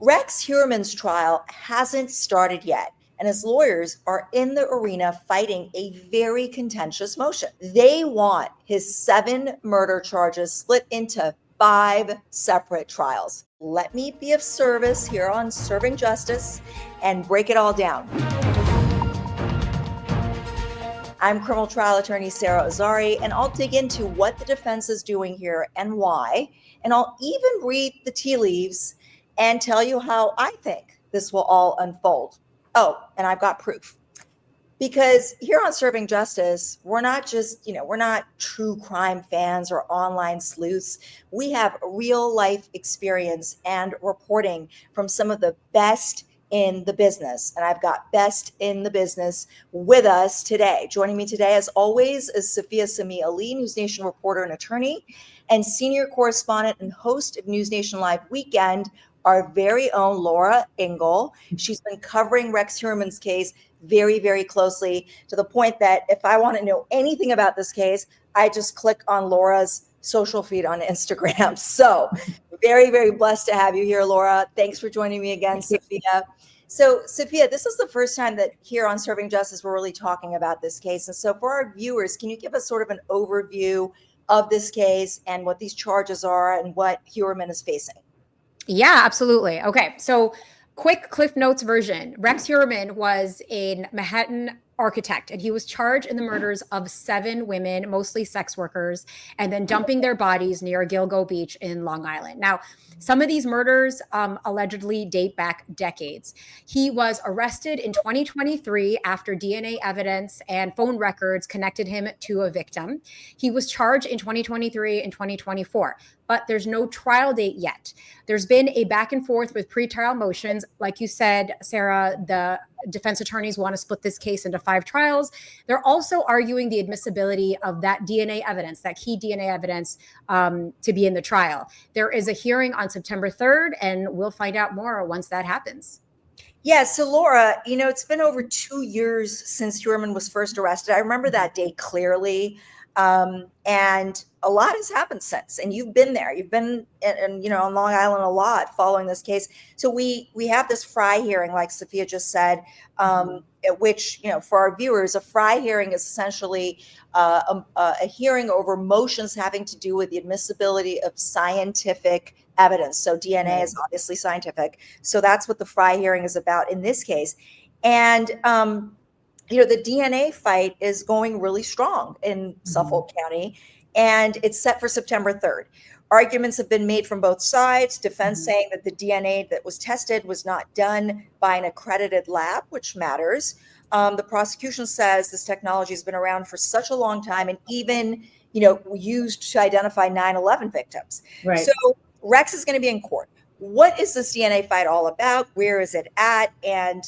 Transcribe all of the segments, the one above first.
Rex Heuermann's trial hasn't started yet, and his lawyers are in the arena fighting a very contentious motion. They want his 7 murder charges split into 5 separate trials. Let me be of service here on Serving Justice and break it all down. I'm criminal trial attorney Sara Azari, and I'll dig into what the defense is doing here and why, and I'll even read the tea leaves and tell you how I think this will all unfold. Oh, and I've got proof. Because here on Serving Justice, we're not just, we're not true crime fans or online sleuths. We have real life experience and reporting from some of the best in the business. And I've got best in the business with us today. Joining me today, as always, is Safia Samee Ali, NewsNation reporter and attorney, and senior correspondent and host of NewsNation Live Weekend, our very own Laura Ingle. She's been covering Rex Heuermann's case very, very closely, to the point that if I want to know anything about this case, I just click on Laura's social feed on Instagram. So very, very blessed to have you here, Laura. Thanks for joining me again, Safia. So Safia, this is the first time that here on Serving Justice, we're really talking about this case. And so for our viewers, can you give us sort of an overview of this case and what these charges are and what Heuermann is facing? Yeah, absolutely. Okay. So quick Cliff Notes version. Rex Heuermann was a Manhattan architect, and he was charged in the murders of 7 women, mostly sex workers, and then dumping their bodies near Gilgo Beach in Long Island. Now, some of these murders allegedly date back decades. He was arrested in 2023 after DNA evidence and phone records connected him to a victim. He was charged in 2023 and 2024. But there's no trial date yet. There's been a back and forth with pretrial motions. Like you said, Sarah, the defense attorneys want to split this case into 5 trials. They're also arguing the admissibility of that DNA evidence, that key DNA evidence, to be in the trial. There is a hearing on September 3rd, and we'll find out more once that happens. Yeah, so Laura, it's been over 2 years since Heuermann was first arrested. I remember that day clearly. And a lot has happened since, and you've been there. You've been, on Long Island a lot following this case. So we have this Fry hearing, like Safia just said, at which, for our viewers, a Fry hearing is essentially a hearing over motions having to do with the admissibility of scientific evidence. So DNA is obviously scientific. So that's what the Fry hearing is about in this case. And, the DNA fight is going really strong in Suffolk County, and it's set for September 3rd. Arguments have been made from both sides, defense saying that the DNA that was tested was not done by an accredited lab, which matters. The prosecution says this technology has been around for such a long time and even, used to identify 9/11 victims. Right. So Rex is going to be in court. What is this DNA fight all about? Where is it at? And,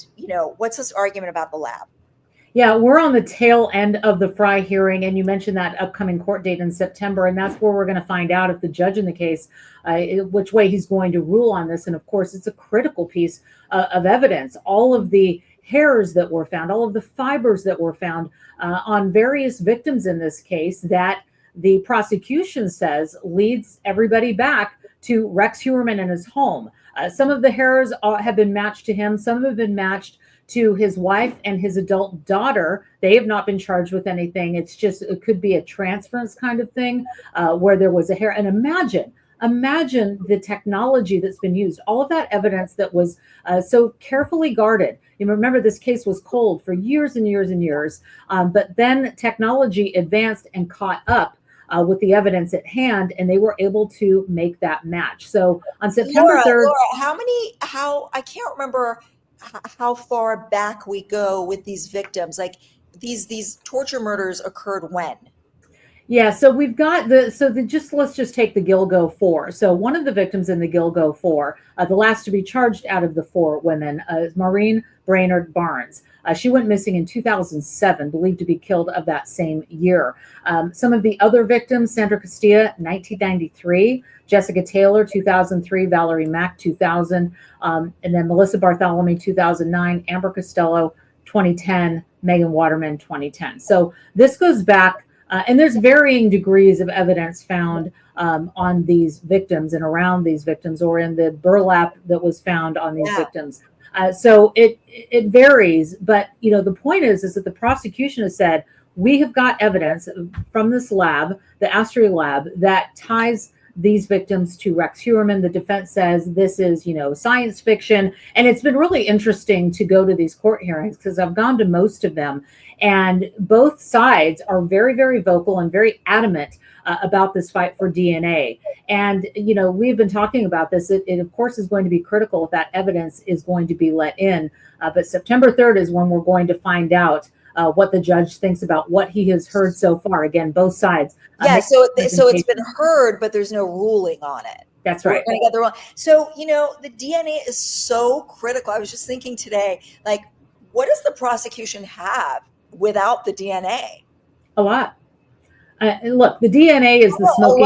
what's this argument about the lab? Yeah, we're on the tail end of the Fry hearing, and you mentioned that upcoming court date in September, and that's where we're going to find out if the judge in the case, which way he's going to rule on this. And of course, it's a critical piece of evidence. All of the hairs that were found, all of the fibers that were found on various victims in this case that the prosecution says leads everybody back to Rex Heuermann and his home. Some of the hairs have been matched to him. Some have been matched to his wife and his adult daughter. They have not been charged with anything. It's just, it could be a transference kind of thing where there was a hair. And imagine the technology that's been used, all of that evidence that was so carefully guarded. You remember this case was cold for years and years and years, but then technology advanced and caught up with the evidence at hand, and they were able to make that match. So on September 3rd. Laura, I can't remember how far back we go with these victims. Like these torture murders occurred when? Yeah, so we've got let's just take the Gilgo 4. So one of the victims in the Gilgo 4, the last to be charged out of the 4 women, is Maureen Brainerd Barnes. She went missing in 2007, believed to be killed of that same year. Some of the other victims: Sandra Castilla, 1993, Jessica Taylor, 2003, Valerie Mack, 2000, and then Melissa Bartholomew, 2009, Amber Costello, 2010, Megan Waterman, 2010. So this goes back, and there's varying degrees of evidence found on these victims and around these victims, or in the burlap that was found on these victims. So it varies, but the point is that the prosecution has said, we have got evidence from this lab, the Astray lab, that ties these victims to Rex Heuermann. The defense says this is, science fiction. And it's been really interesting to go to these court hearings, because I've gone to most of them, and both sides are very, very vocal and very adamant about this fight for DNA. And, we've been talking about this. It of course is going to be critical if that evidence is going to be let in. But September 3rd is when we're going to find out what the judge thinks about what he has heard so far. Again, both sides. So it's been heard, but there's no ruling on it. That's right. We're gonna get the wrong. So, the DNA is so critical. I was just thinking today, like, what does the prosecution have without the DNA? A lot. Look, the DNA is the smoking.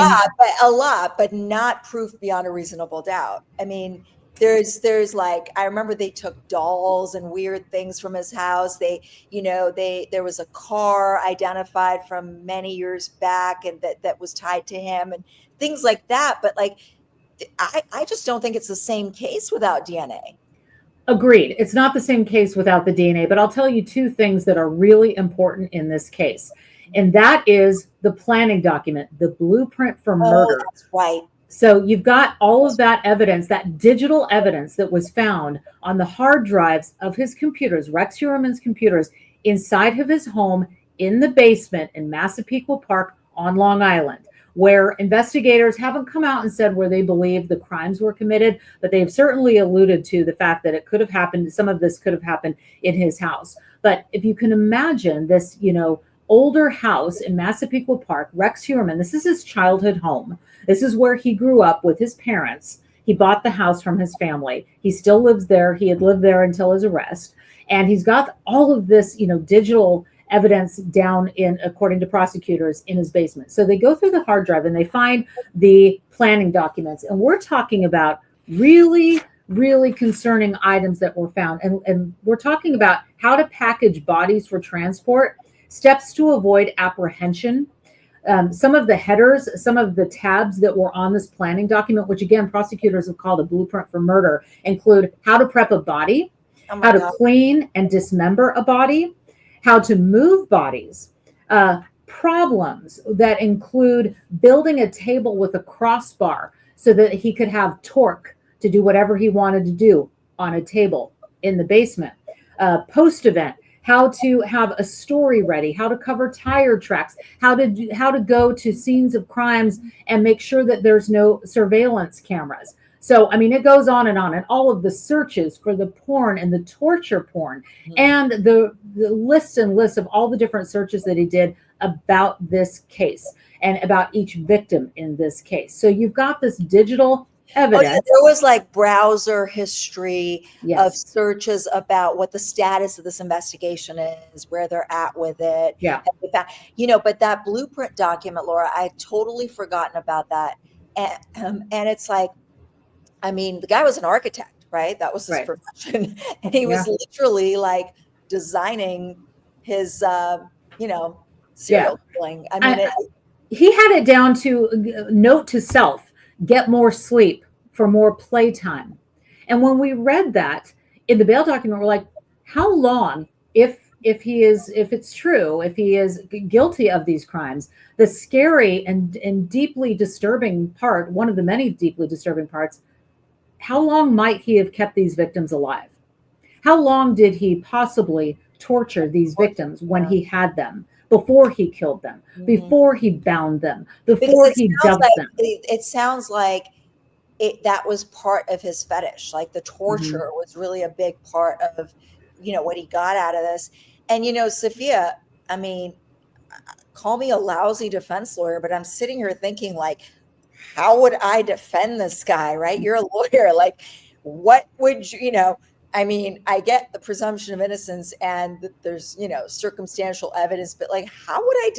A lot, but not proof beyond a reasonable doubt. I mean, there's like, I remember they took dolls and weird things from his house. There was a car identified from many years back and that was tied to him and things like that. But like, I just don't think it's the same case without DNA. Agreed. It's not the same case without the DNA, but I'll tell you two things that are really important in this case. And that is the planning document, the blueprint for murder. That's right. So you've got all of that evidence, that digital evidence that was found on the hard drives of his computers, Rex Heuermann's computers, inside of his home in the basement in Massapequa Park on Long Island, where investigators haven't come out and said where they believe the crimes were committed, but they've certainly alluded to the fact that it could have happened. Some of this could have happened in his house. But if you can imagine this, older house in Massapequa Park, Rex Heuermann, this is his childhood home. This is where he grew up with his parents. He bought the house from his family. He still lives there. He had lived there until his arrest. And he's got all of this, digital evidence down in, according to prosecutors, in his basement. So they go through the hard drive and they find the planning documents. And we're talking about really, really concerning items that were found. And we're talking about how to package bodies for transport, steps to avoid apprehension. Some of the headers, some of the tabs that were on this planning document, which again, prosecutors have called a blueprint for murder, include how to prep a body, how to clean and dismember a body, how to move bodies, problems that include building a table with a crossbar so that he could have torque to do whatever he wanted to do on a table in the basement, post-event, how to have a story ready, how to cover tire tracks, how to go to scenes of crimes and make sure that there's no surveillance cameras. So, I mean, it goes on, and all of the searches for the porn and the torture porn, and the lists and lists of all the different searches that he did about this case and about each victim in this case. So you've got this digital evidence. There was like browser history of searches about what the status of this investigation is, where they're at with it. Yeah. But that blueprint document, Laura, I had totally forgotten about that. And it's like, I mean, the guy was an architect, right? That was his profession. And he was literally like designing his, serial killing. I mean, he had it down to note to self, get more sleep for more playtime. And when we read that in the bail document, we're like, how long, if it's true, if he is guilty of these crimes, the scary and deeply disturbing part, one of the many deeply disturbing parts, how long might he have kept these victims alive? How long did he possibly torture these victims when he had them? Before he killed them, before he bound them, before he dumped them. It sounds like that was part of his fetish. Like the torture was really a big part of, what he got out of this. And, Safia, I mean, call me a lousy defense lawyer, but I'm sitting here thinking like, how would I defend this guy, right? You're a lawyer. Like, what would you, I mean, I get the presumption of innocence and that there's, circumstantial evidence, but like, how would I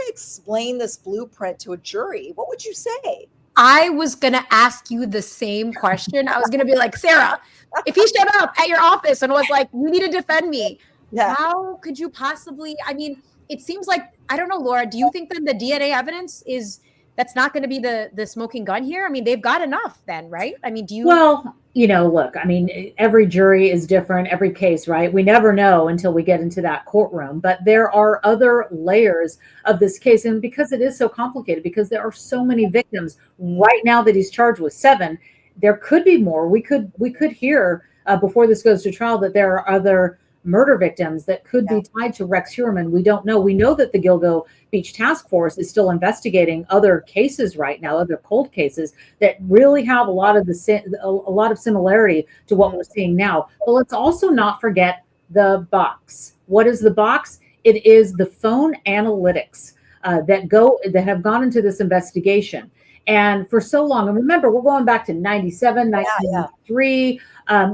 explain this blueprint to a jury? What would you say? I was going to ask you the same question. I was going to be like, Sara, if he showed up at your office and was like, you need to defend me, how could you possibly, I mean, it seems like, I don't know, Laura, do you think that the DNA evidence is that's not going to be the smoking gun here? I mean, they've got enough then, right? I mean, do you? Well, look, I mean, every jury is different, every case, right? We never know until we get into that courtroom. But there are other layers of this case. And because it is so complicated, because there are so many victims right now that he's charged with 7, there could be more. We could hear before this goes to trial that there are other murder victims that could be tied to Rex Heuermann. We don't know. We know that the Gilgo Beach Task Force is still investigating other cases right now, other cold cases that really have a lot of similarity to what we're seeing now. But let's also not forget the box. What is the box? It is the phone analytics that have gone into this investigation. And for so long, and remember, we're going back to 97, 1993.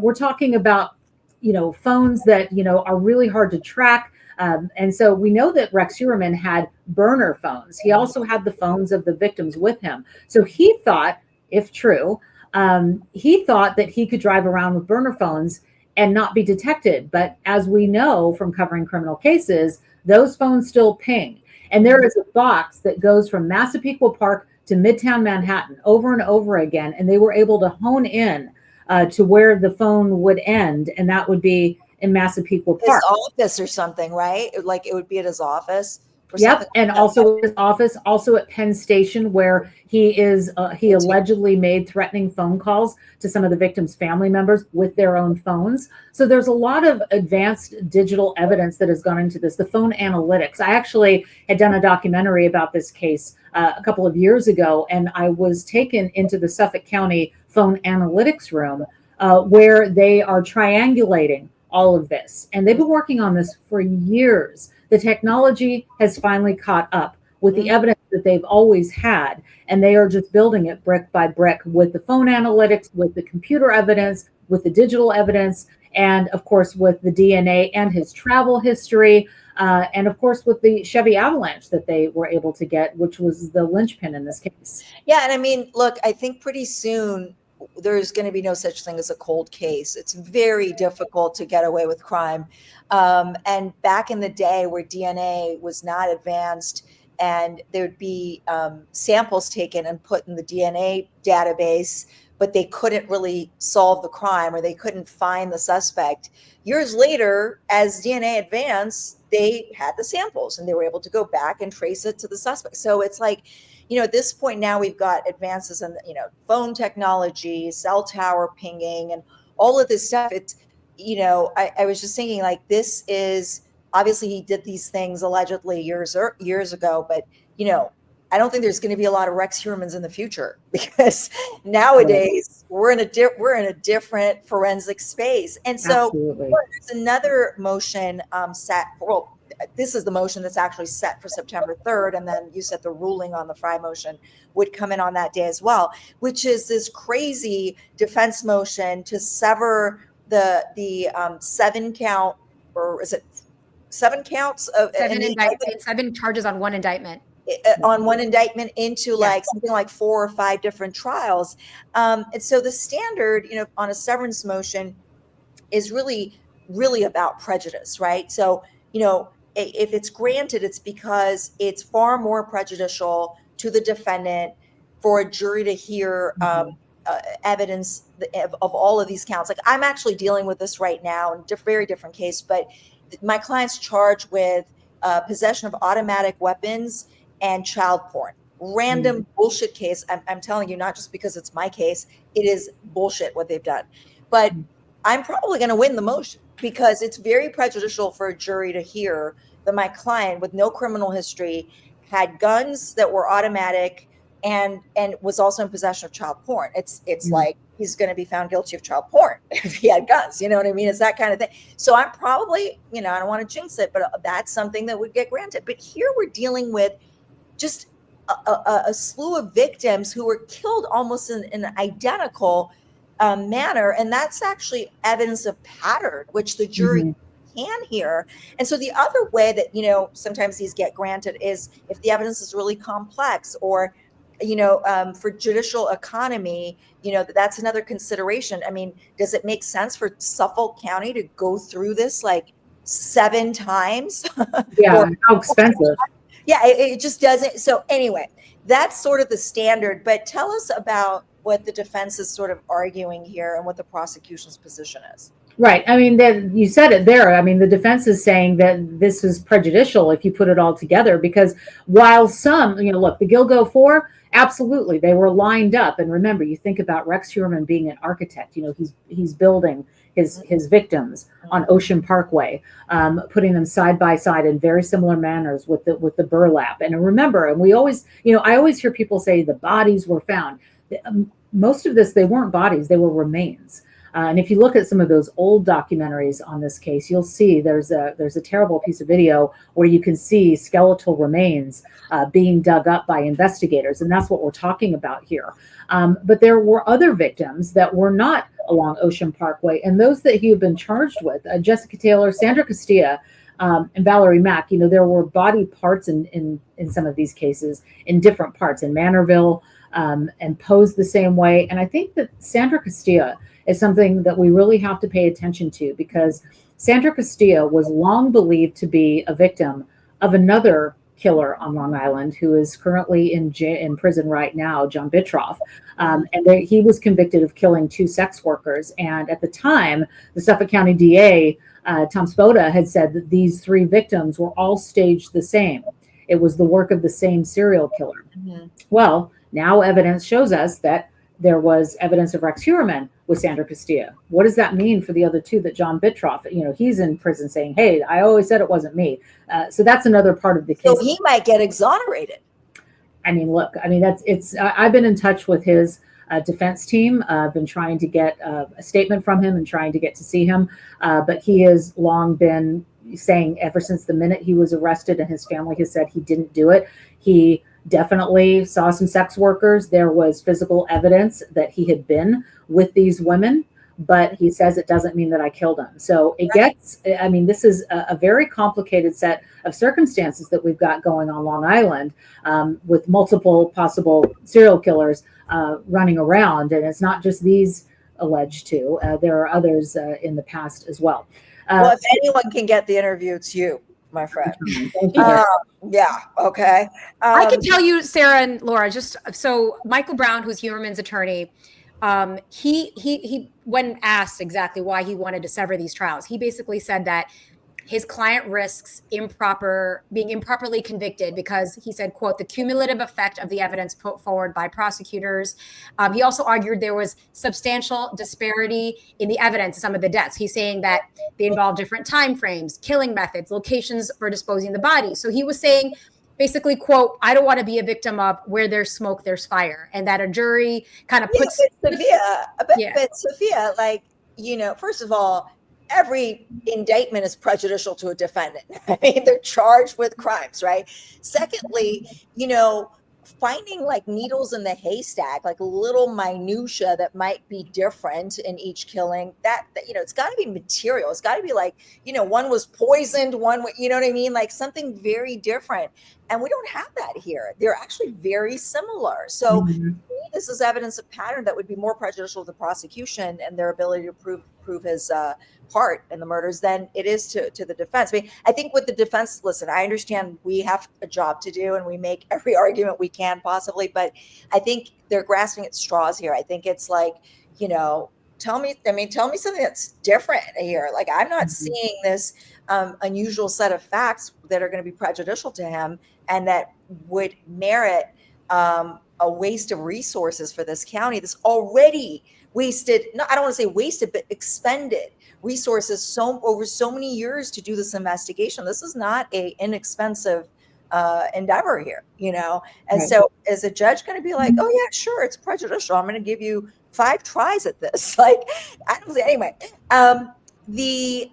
We're talking about phones that, are really hard to track. And so we know that Rex Heuermann had burner phones. He also had the phones of the victims with him. So he thought, if true, he thought that he could drive around with burner phones and not be detected. But as we know from covering criminal cases, those phones still ping. And there is a box that goes from Massapequa Park to Midtown Manhattan over and over again. And they were able to hone in to where the phone would end, and that would be in Massapequa Park. His office or something, right? Like it would be at his office. Yep, and also his office, also at Penn Station, where he allegedly made threatening phone calls to some of the victims' family members with their own phones. So there's a lot of advanced digital evidence that has gone into this. The phone analytics. I actually had done a documentary about this case a couple of years ago, and I was taken into the Suffolk County phone analytics room where they are triangulating all of this. And they've been working on this for years. The technology has finally caught up with the evidence that they've always had. And they are just building it brick by brick with the phone analytics, with the computer evidence, with the digital evidence, and of course, with the DNA and his travel history. And of course, with the Chevy Avalanche that they were able to get, which was the linchpin in this case. Yeah. And I mean, look, I think pretty soon there's going to be no such thing as a cold case. It's very difficult to get away with crime. And back in the day where DNA was not advanced and there'd be samples taken and put in the DNA database, but they couldn't really solve the crime or they couldn't find the suspect. Years later, as DNA advanced, they had the samples and they were able to go back and trace it to the suspect. So it's like, at this point now we've got advances in, phone technology, cell tower pinging, and all of this stuff. It's, I was just thinking like, this is obviously he did these things allegedly years ago, but, I don't think there's going to be a lot of Rex Heuermanns in the future because nowadays we're in a different forensic space. And so there's another motion set for, well, this is the motion that's actually set for September 3rd. And then you said the ruling on the Fry motion would come in on that day as well, which is this crazy defense motion to sever the 7 count, or is it 7 counts of 7 charges on one indictment. On one indictment into like something like 4 or 5 different trials. And so the standard, on a severance motion is really, really about prejudice, right? So, if it's granted, it's because it's far more prejudicial to the defendant for a jury to hear evidence of all of these counts. Like I'm actually dealing with this right now in a very different case, but my client's charged with possession of automatic weapons and child porn. Random bullshit case. I'm telling you, not just because it's my case, it is bullshit what they've done. But I'm probably going to win the motion because it's very prejudicial for a jury to hear that my client with no criminal history had guns that were automatic and was also in possession of child porn. It's like he's going to be found guilty of child porn if he had guns. You know what I mean? It's that kind of thing. So I'm probably, I don't want to jinx it, but that's something that would get granted. But here we're dealing with just a slew of victims who were killed almost in an identical manner. And that's actually evidence of pattern, which the jury can hear. And so the other way that, sometimes these get granted is if the evidence is really complex or, for judicial economy, that's another consideration. I mean, does it make sense for Suffolk County to go through this like 7 times? Yeah, how expensive. Yeah, it just doesn't. So anyway, that's sort of the standard. But tell us about what the defense is sort of arguing here and what the prosecution's position is. Right. I mean, you said it there. I mean, the defense is saying that this is prejudicial if you put it all together, because while some, look, the Gilgo Four, absolutely, they were lined up. And remember, you think about Rex Heuermann being an architect. He's building his victims on Ocean Parkway, putting them side by side in very similar manners with the burlap. And remember, and we always, I always hear people say the bodies were found. Most of this, they weren't bodies; they were remains. And if you look at some of those old documentaries on this case, you'll see there's a terrible piece of video where you can see skeletal remains being dug up by investigators, and that's what we're talking about here. But there were other victims that were not along Ocean Parkway, and those that he had been charged with, Jessica Taylor, Sandra Castilla, and Valerie Mack. There were body parts in some of these cases in different parts in Manorville, and posed the same way. And I think that Sandra Castilla is something that we really have to pay attention to, because Sandra Castilla was long believed to be a victim of another killer on Long Island who is currently in prison right now, John Bitroff. He was convicted of killing 2 sex workers. And at the time, the Suffolk County DA, Tom Spoda, had said that these 3 victims were all staged the same. It was the work of the same serial killer. Mm-hmm. Well, now evidence shows us that there was evidence of Rex Heuermann with Sandra Castilla. What does that mean for the other 2 that John Bitroff, he's in prison saying, hey, I always said it wasn't me. So that's another part of the case. So he might get exonerated. I mean, look, I've been in touch with his defense team. I've been trying to get a statement from him and trying to get to see him. But he has long been saying, ever since the minute he was arrested, and his family has said he didn't do it, he definitely saw some sex workers. There was physical evidence that he had been with these women, but he says it doesn't mean that I killed him. So it gets, this is a very complicated set of circumstances that we've got going on Long Island, with multiple possible serial killers running around. And it's not just these alleged 2. There are others in the past as well. Well, if anyone can get the interview, it's you, my friend. Yeah. Okay. I can tell you, Sarah and Laura, just so Michael Brown, who's Heuermann's attorney, he when asked exactly why he wanted to sever these trials, he basically said that his client risks being improperly convicted because he said, quote, the cumulative effect of the evidence put forward by prosecutors. He also argued there was substantial disparity in the evidence of some of the deaths. He's saying that they involve different time frames, killing methods, locations for disposing the body. So he was saying, basically, quote, I don't want to be a victim of where there's smoke, there's fire. And that a jury kind of puts... But Safia, first of all, every indictment is prejudicial to a defendant. I mean, they're charged with crimes, right? Secondly, finding like needles in the haystack, like little minutia that might be different in each killing, that it's got to be material. It's got to be like, one was poisoned, one, you know what I mean? Like something very different. And we don't have that here. They're actually very similar. So this is evidence of pattern that would be more prejudicial to the prosecution and their ability to prove his part in the murders than it is to the defense. I mean, I think with the defense, listen, I understand we have a job to do and we make every argument we can possibly, but I think they're grasping at straws here. I think it's like, tell me something that's different here. Like, I'm not seeing this unusual set of facts that are going to be prejudicial to him and that would merit a waste of resources for this county. This already wasted, no, I don't want to say wasted, but expended resources over so many years to do this investigation. This is not a inexpensive endeavor here, And right. So is a judge going to be like, oh yeah, sure, it's prejudicial, I'm going to give you 5 tries at this? Like, I don't say. Anyway, the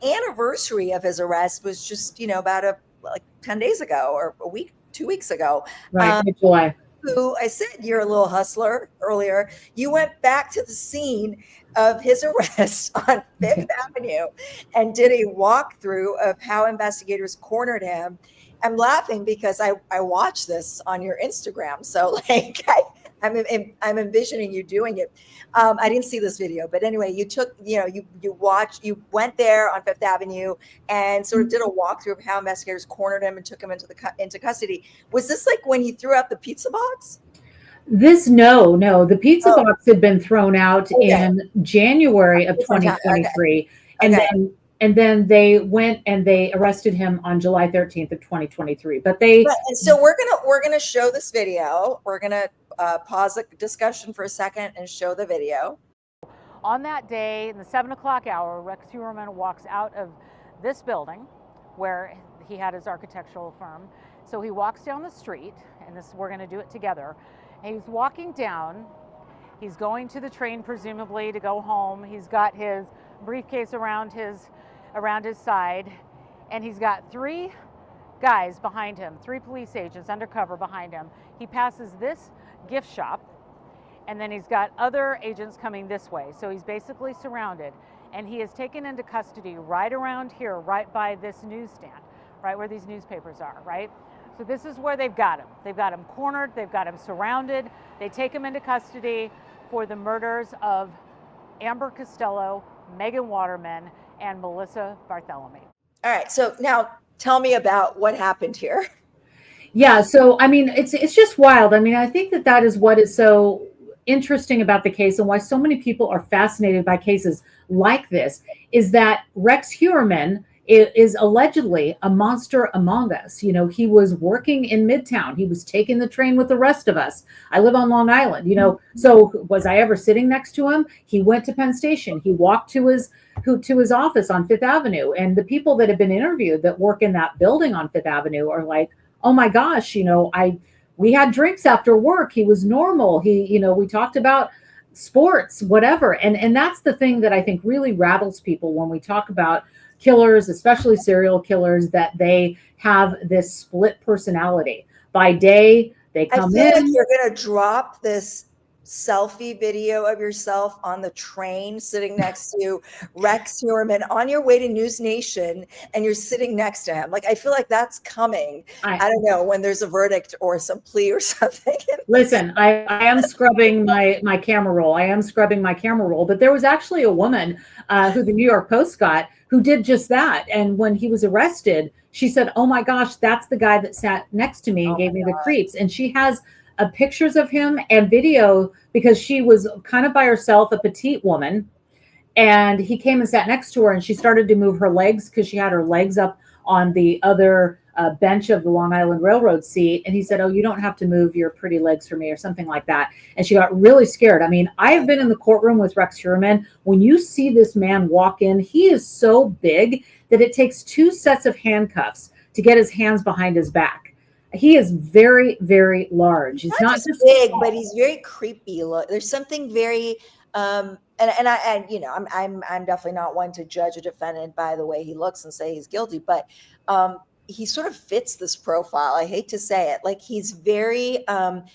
anniversary of his arrest was just, about 10 days ago or a week, 2 weeks ago. Right, July. Who I said, you're a little hustler earlier. You went back to the scene of his arrest on Fifth Avenue and did a walkthrough of how investigators cornered him. I'm laughing because I watched this on your Instagram. So I'm envisioning you doing it. I didn't see this video, but anyway, you took, you went there on Fifth Avenue and sort of did a walkthrough of how investigators cornered him and took him into custody. Was this like when he threw out the pizza box? No, the pizza box had been thrown out in January of 2023. Okay. And then they went and they arrested him on July 13th of 2023. And so we're gonna show this video. We're gonna pause the discussion for a second and show the video. On that day, in the 7 o'clock hour, Rex Heuermann walks out of this building where he had his architectural firm. So he walks down the street, and we're going to do it together. And he's walking down. He's going to the train, presumably to go home. He's got his briefcase around his side, and he's got 3 guys behind him, 3 police agents undercover behind him. He passes this gift shop, and then he's got other agents coming this way. So he's basically surrounded, and he is taken into custody right around here, right by this newsstand, right where these newspapers are, right? So this is where they've got him. They've got him cornered, they've got him surrounded. They take him into custody for the murders of Amber Costello, Megan Waterman, and Melissa Bartholomew. All right, so now tell me about what happened here. Yeah, so I mean, it's just wild. I mean, I think that is what is so interesting about the case, and why so many people are fascinated by cases like this, is that Rex Heuermann is allegedly a monster among us. He was working in Midtown. He was taking the train with the rest of us. I live on Long Island, so was I ever sitting next to him? He went to Penn Station. He walked to his office on Fifth Avenue. And the people that have been interviewed that work in that building on Fifth Avenue are like, oh my gosh, we had drinks after work. He was normal. We talked about sports, whatever. And that's the thing that I think really rattles people when we talk about killers, especially serial killers, that they have this split personality. By day, they come in. I feel like you're going to drop this selfie video of yourself on the train sitting next to Rex Heuermann on your way to NewsNation, and you're sitting next to him. Like, I feel like that's coming. I don't know, when there's a verdict or some plea or something. Listen, I am scrubbing my camera roll. But there was actually a woman who the New York Post got who did just that. And when he was arrested, she said, oh my gosh, that's the guy that sat next to me and gave me the creeps. And she has pictures of him and video, because she was kind of by herself, a petite woman, and he came and sat next to her, and she started to move her legs because she had her legs up on the other bench of the Long Island Railroad seat. And he said, oh, you don't have to move your pretty legs for me, or something like that. And she got really scared. I mean, I have been in the courtroom with Rex Heuermann. When you see this man walk in, he is so big that it takes 2 sets of handcuffs to get his hands behind his back. He is very, very large. He's not just big, but he's very creepy. There's something very, I'm definitely not one to judge a defendant by the way he looks and say he's guilty, but he sort of fits this profile. I hate to say it. Like, he's very,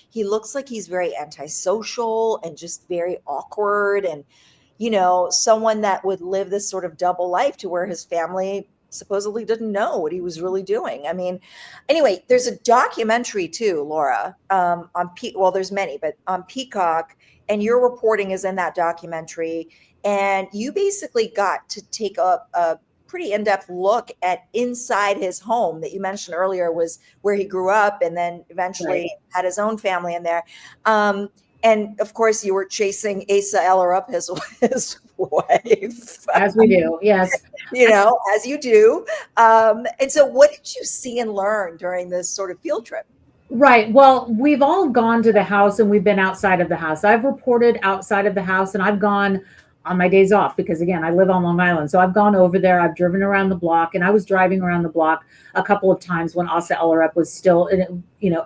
he looks like he's very antisocial and just very awkward, and someone that would live this sort of double life to where his family supposedly didn't know what he was really doing. I mean, anyway, there's a documentary too, Laura, there's many, but on Peacock, and your reporting is in that documentary. And you basically got to take a pretty in-depth look at inside his home that you mentioned earlier was where he grew up, and then eventually had his own family in there. And of course, you were chasing Asa Eller up, his wife. As we do, yes. As you do. And so what did you see and learn during this sort of field trip? Right. Well, we've all gone to the house, and we've been outside of the house. I've reported outside of the house, and I've gone on my days off because, again, I live on Long Island. So I've gone over there. I've driven around the block, and I was driving around the block a couple of times when Asa Ellerup was still,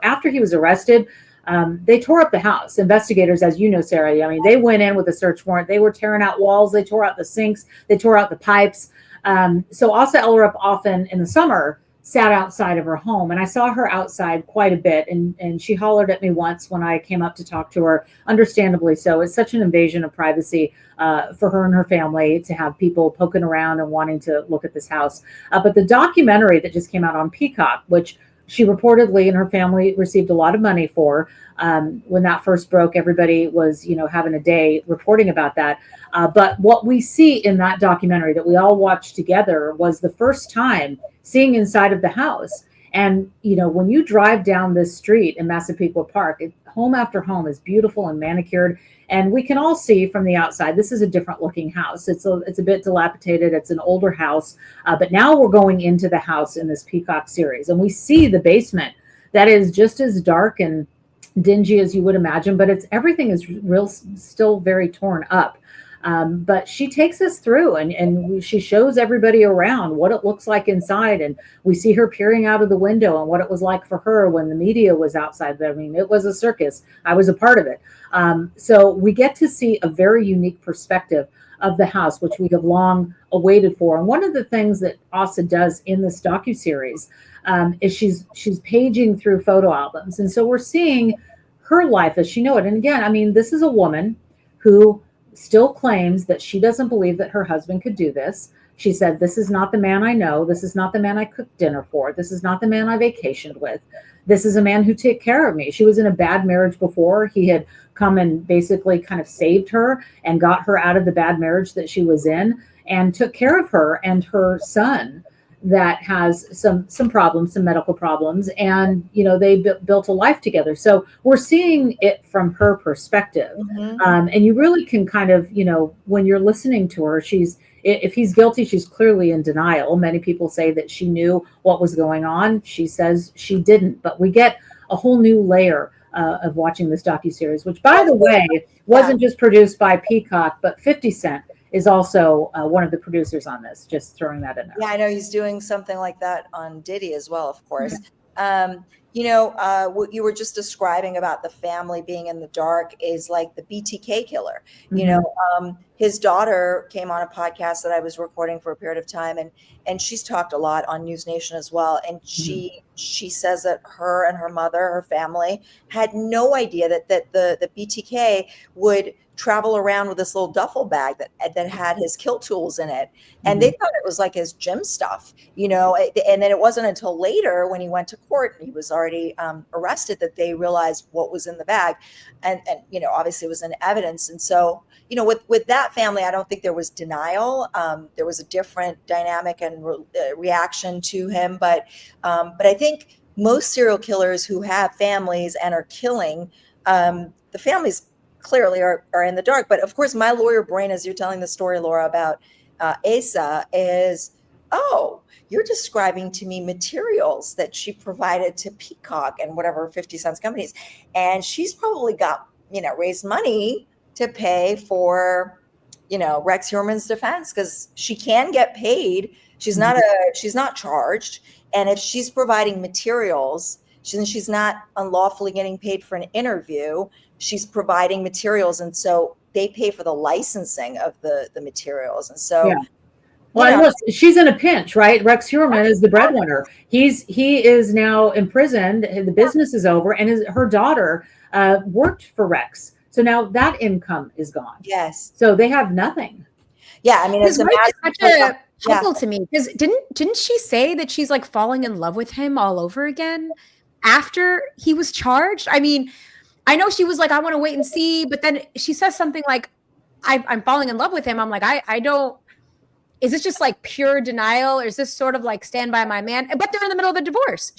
after he was arrested. They tore up the house. Investigators, as you know, Sarah, I mean, they went in with a search warrant. They were tearing out walls. They tore out the sinks. They tore out the pipes. So Asa Ellerup often in the summer sat outside of her home, and I saw her outside quite a bit. And she hollered at me once when I came up to talk to her, understandably so. It's such an invasion of privacy for her and her family to have people poking around and wanting to look at this house. But the documentary that just came out on Peacock, which she reportedly and her family received a lot of money for. When that first broke, everybody was, having a day reporting about that. But what we see in that documentary that we all watched together was the first time seeing inside of the house. And, when you drive down this street in Massapequa Park, home after home is beautiful and manicured. And we can all see from the outside, this is a different looking house. It's a bit dilapidated. It's an older house. But now we're going into the house in this Peacock series. And we see the basement that is just as dark and dingy as you would imagine, but everything is still very torn up. But she takes us through and she shows everybody around what it looks like inside. And we see her peering out of the window and what it was like for her when the media was outside there. I mean, it was a circus. I was a part of it. So we get to see a very unique perspective of the house, which we have long awaited for. And one of the things that Asa does in this docuseries is she's paging through photo albums. And so we're seeing her life as she knew it. And again, I mean, this is a woman who still claims that she doesn't believe that her husband could do this. She said, "This is not the man I know. This is not the man I cooked dinner for. This is not the man I vacationed with. This is a man who took care of me." She was in a bad marriage before. He had come and basically kind of saved her and got her out of the bad marriage that she was in and took care of her and her son that has some problems, some medical problems. And, they built a life together. So we're seeing it from her perspective. Mm-hmm. And you really can kind of, when you're listening to her, if he's guilty, she's clearly in denial. Many people say that she knew what was going on. She says she didn't, but we get a whole new layer of watching this docuseries, which, by the way, wasn't just produced by Peacock, but 50 Cent is also one of the producers on this, just throwing that in there. Yeah, I know he's doing something like that on Diddy as well, of course. What you were just describing about the family being in the dark is like the BTK killer. His daughter came on a podcast that I was recording for a period of time, and she's talked a lot on NewsNation as well. And she says that her and her mother, her family, had no idea that the BTK would travel around with this little duffel bag that had his kill tools in it. And they thought it was like his gym stuff, and then it wasn't until later when he went to court and he was already arrested that they realized what was in the bag. And obviously it was in evidence. And so, with that family, I don't think there was denial. There was a different dynamic and reaction to him. But I think most serial killers who have families and are killing, the families clearly are in the dark. But of course, my lawyer brain, as you're telling the story, Laura, about Asa is, you're describing to me materials that she provided to Peacock and whatever 50 Cent's companies. And she's probably got, raised money to pay for, Rex Heuermann's defense, because she can get paid. She's not charged. And if she's providing materials, she's not unlawfully getting paid for an interview. She's providing materials. And so they pay for the licensing of the materials. And so, Well, look, she's in a pinch, right? Rex Heuermann is the breadwinner. He is now imprisoned. The business is over, and her daughter worked for Rex. So now that income is gone. Yes. So they have nothing. Yeah, I mean, it's such a puzzle to me, because didn't she say that she's like falling in love with him all over again after he was charged? I mean, I know she was like, I want to wait and see, but then she says something like, I'm falling in love with him. I'm like, I don't. Is this just like pure denial, or is this sort of like stand by my man? But they're in the middle of a divorce.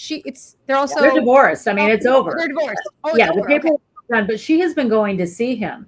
They're divorced. I mean, it's over. They're divorced. The paperwork is done, but she has been going to see him.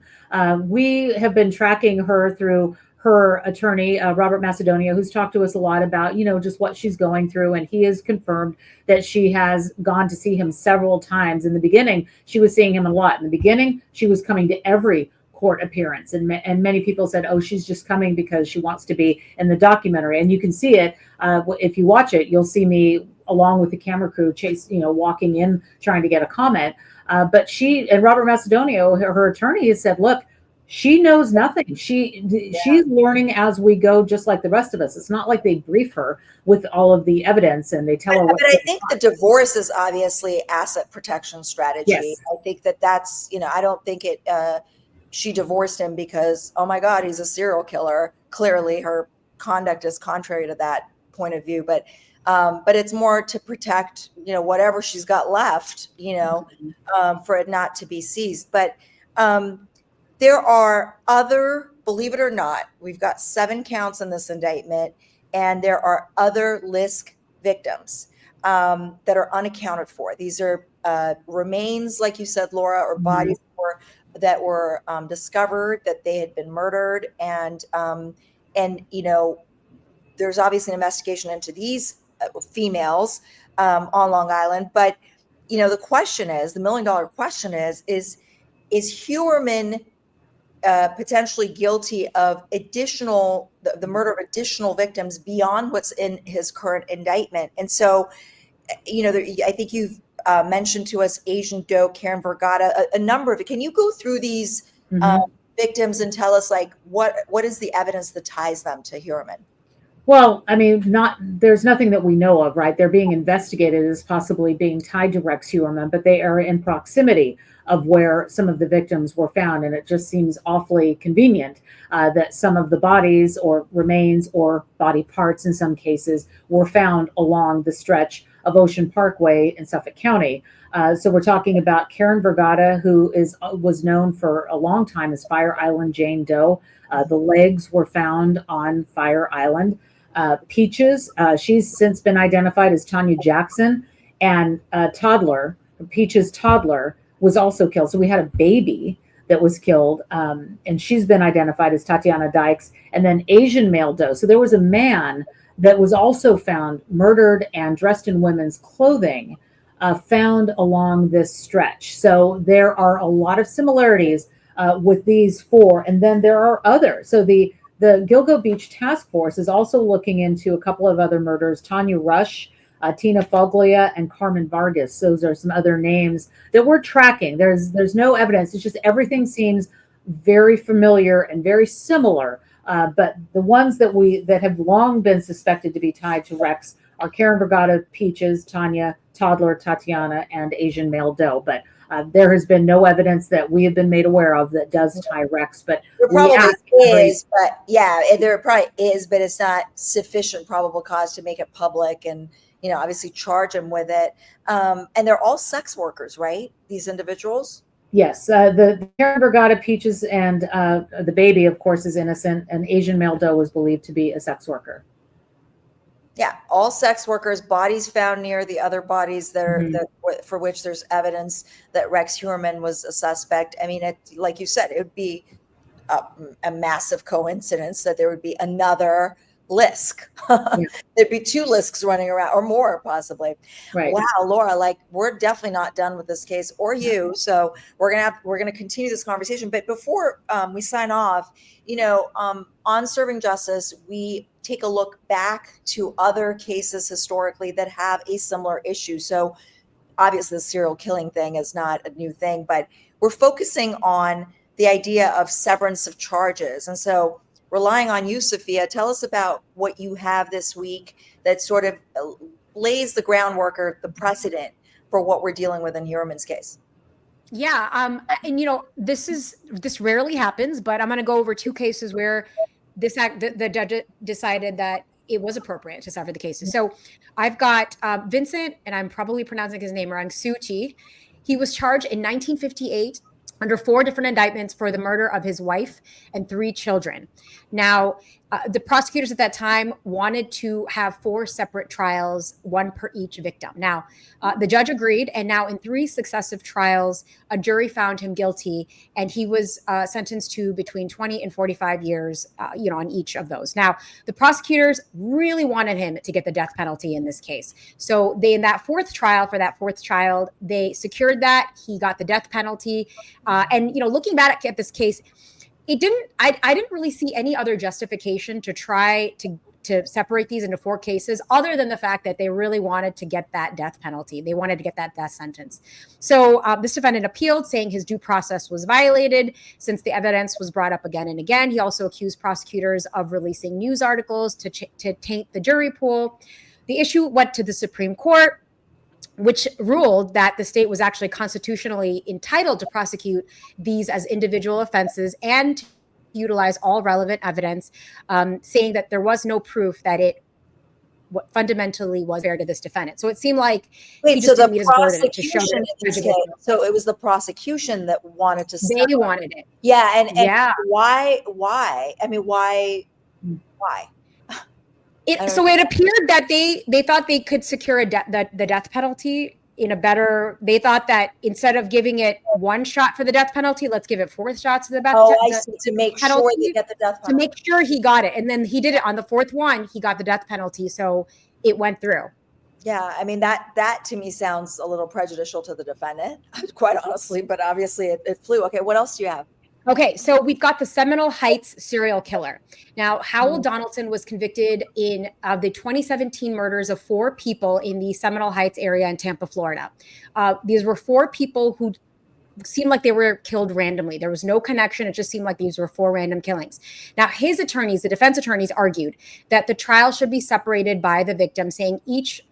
We have been tracking her through her attorney, Robert Macedonia, who's talked to us a lot about, just what she's going through. And he has confirmed that she has gone to see him several times. In the beginning, she was seeing him a lot. In the beginning, she was coming to every court appearance, and many people said, she's just coming because she wants to be in the documentary. And you can see it if you watch it. You'll see me along with the camera crew walking in trying to get a comment, but she and Robert Macedonia, her attorney, has said, look, she knows nothing. She's learning as we go, just like the rest of us. It's not like they brief her with all of the evidence and they tell her what. But I think the divorce is obviously asset protection strategy. Yes. I think that's I don't think it she divorced him because, oh my God, he's a serial killer. Clearly her conduct is contrary to that point of view. But But it's more to protect, whatever she's got left, for it not to be seized. But there are other, believe it or not, we've got 7 counts in this indictment, and there are other LISC victims that are unaccounted for. These are remains, like you said, Laura, or bodies that were discovered that they had been murdered, and there's obviously an investigation into these females on Long Island. But the question is, the $1 million question is Heuermann potentially guilty of the murder of additional victims beyond what's in his current indictment? And so, I think you've mentioned to us Asian Doe, Karen Vergata, a number of it. Can you go through these victims and tell us, like, what is the evidence that ties them to Heuermann? Well, I mean, there's nothing that we know of, right? They're being investigated as possibly being tied to Rex Heuermann, but they are in proximity of where some of the victims were found. And it just seems awfully convenient that some of the bodies or remains or body parts in some cases were found along the stretch of Ocean Parkway in Suffolk County. So we're talking about Karen Vergata, who was known for a long time as Fire Island Jane Doe. The legs were found on Fire Island. Peaches, she's since been identified as Tanya Jackson, and Peaches' toddler was also killed. So we had a baby that was killed, and she's been identified as Tatiana Dykes, and then Asian male Doe. So there was a man that was also found murdered and dressed in women's clothing, found along this stretch. So there are a lot of similarities with these 4, and then there are others. So the Gilgo Beach Task Force is also looking into a couple of other murders: Tanya Rush, Tina Foglia, and Carmen Vargas. Those are some other names that we're tracking. There's no evidence. It's just everything seems very familiar and very similar. But the ones that have long been suspected to be tied to Rex are Karen Vergata, Peaches, Tanya, toddler, Tatiana, and Asian male Doe. But there has been no evidence that we have been made aware of that does tie Rex. But there probably is, but there probably is, but it's not sufficient probable cause to make it public and, obviously charge them with it. And they're all sex workers, right? These individuals? Yes. The Karen Vergata, Peaches, and the baby, of course, is innocent. And Asian male Doe was believed to be a sex worker. Yeah, all sex workers, bodies found near the other bodies for which there's evidence that Rex Heuermann was a suspect. I mean, like you said, it would be a massive coincidence that there would be another LISC. Yeah. There'd be 2 LISCs running around, or more possibly. Right. Wow, Laura, like, we're definitely not done with this case, or you. So we're gonna continue this conversation. But before we sign off, on Serving Justice, we take a look back to other cases historically that have a similar issue. So obviously the serial killing thing is not a new thing, but we're focusing on the idea of severance of charges. And so, relying on you, Safia, tell us about what you have this week that sort of lays the groundwork or the precedent for what we're dealing with in Heuermann's case. Yeah, and this rarely happens, but I'm going to go over 2 cases where the judge decided that it was appropriate to sever the cases. So I've got Vincent, and I'm probably pronouncing his name wrong, Suchi. He was charged in 1958 under 4 different indictments for the murder of his wife and 3 children. Now, the prosecutors at that time wanted to have 4 separate trials, 1 per each victim. Now, the judge agreed, and now in 3 successive trials, a jury found him guilty, and he was sentenced to between 20 and 45 years, on each of those. Now, the prosecutors really wanted him to get the death penalty in this case. So in that 4th trial, for that 4th child, they secured that. He got the death penalty. And looking back at this case, I didn't really see any other justification to try to separate these into 4 cases, other than the fact that they really wanted to get that death penalty. They wanted to get that death sentence. So this defendant appealed, saying his due process was violated since the evidence was brought up again and again. He also accused prosecutors of releasing news articles to taint the jury pool. The issue went to the Supreme Court, which ruled that the state was actually constitutionally entitled to prosecute these as individual offenses and to utilize all relevant evidence, saying that there was no proof that it what fundamentally was fair to this defendant. So it seemed like he Wait, so just the didn't meet his burden to show prosecution that in this case, so it was the prosecution that wanted to they wanted it. Yeah, and Yeah. why? I mean, why? So it appeared that they thought they could secure the death penalty in a better. They thought that instead of giving it one shot for the death penalty, let's give it 4 shots to the death. I see. To make sure they get the death penalty. To make sure he got it, and then he did it on the 4th one. He got the death penalty, so it went through. Yeah, I mean that to me sounds a little prejudicial to the defendant, quite honestly. But obviously, it flew. Okay, what else do you have? Okay, so we've got the Seminole Heights serial killer. Now, Howell Donaldson was convicted in the 2017 murders of 4 people in the Seminole Heights area in Tampa, Florida. These were 4 people who seemed like they were killed randomly. There was no connection. It just seemed like these were 4 random killings. Now, his attorneys, the defense attorneys, argued that the trial should be separated by the victim, saying each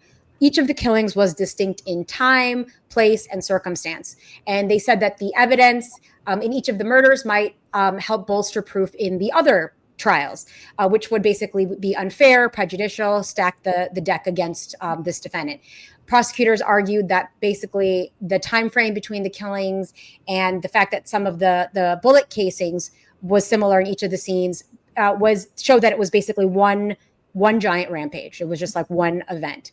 of the killings was distinct in time, place, and circumstance. And they said that the evidence in each of the murders might help bolster proof in the other trials, which would basically be unfair, prejudicial, stack the deck against this defendant. Prosecutors argued that basically the time frame between the killings and the fact that some of the bullet casings was similar in each of the scenes showed that it was basically one giant rampage. It was just like one event.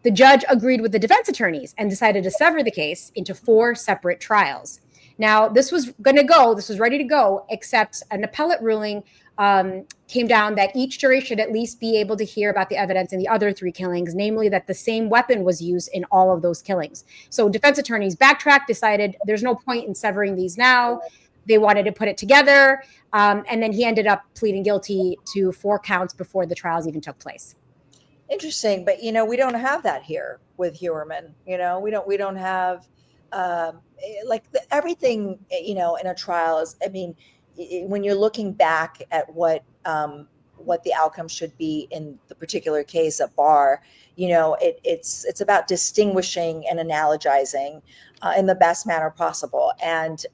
The judge agreed with the defense attorneys and decided to sever the case into 4 separate trials. Now, this was ready to go, except an appellate ruling came down that each jury should at least be able to hear about the evidence in the other 3 killings, namely that the same weapon was used in all of those killings. So defense attorneys backtracked, decided there's no point in severing these now. They wanted to put it together. And then he ended up pleading guilty to 4 counts before the trials even took place. Interesting, but we don't have that here with Heuermann. We don't have everything. In a trial is. I mean, when you're looking back at what the outcome should be in the particular case at bar, it's about distinguishing and analogizing in the best manner possible, and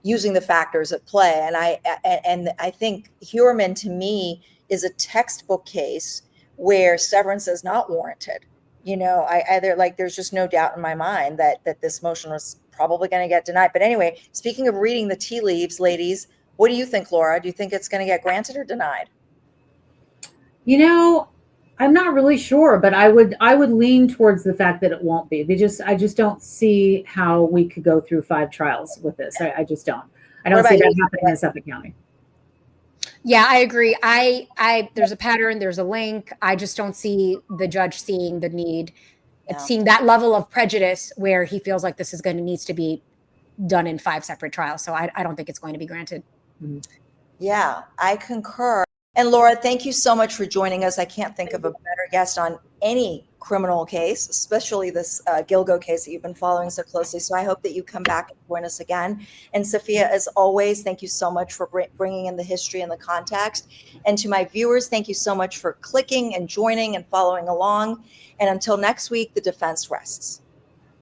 using the factors at play. And I think Heuermann, to me, is a textbook case where severance is not warranted. There's just no doubt in my mind that this motion was probably going to get denied. But anyway, speaking of reading the tea leaves, ladies, what do you think, Laura? Do you think it's going to get granted or denied? I'm not really sure, but I would lean towards the fact that it won't be. I just don't see how we could go through 5 trials with this. I just don't. I don't see that happening in Suffolk County. Yeah, I agree. There's a pattern, there's a link. I just don't see the judge seeing the need, seeing that level of prejudice where he feels like this needs to be done in 5 separate trials. So I don't think it's going to be granted. Mm-hmm. Yeah, I concur. And Laura, thank you so much for joining us. I can't think of a better guest on any criminal case, especially this Gilgo case that you've been following so closely. So I hope that you come back and join us again. And Safia, as always, thank you so much for bringing in the history and the context. And to my viewers, thank you so much for clicking and joining and following along. And until next week, the defense rests.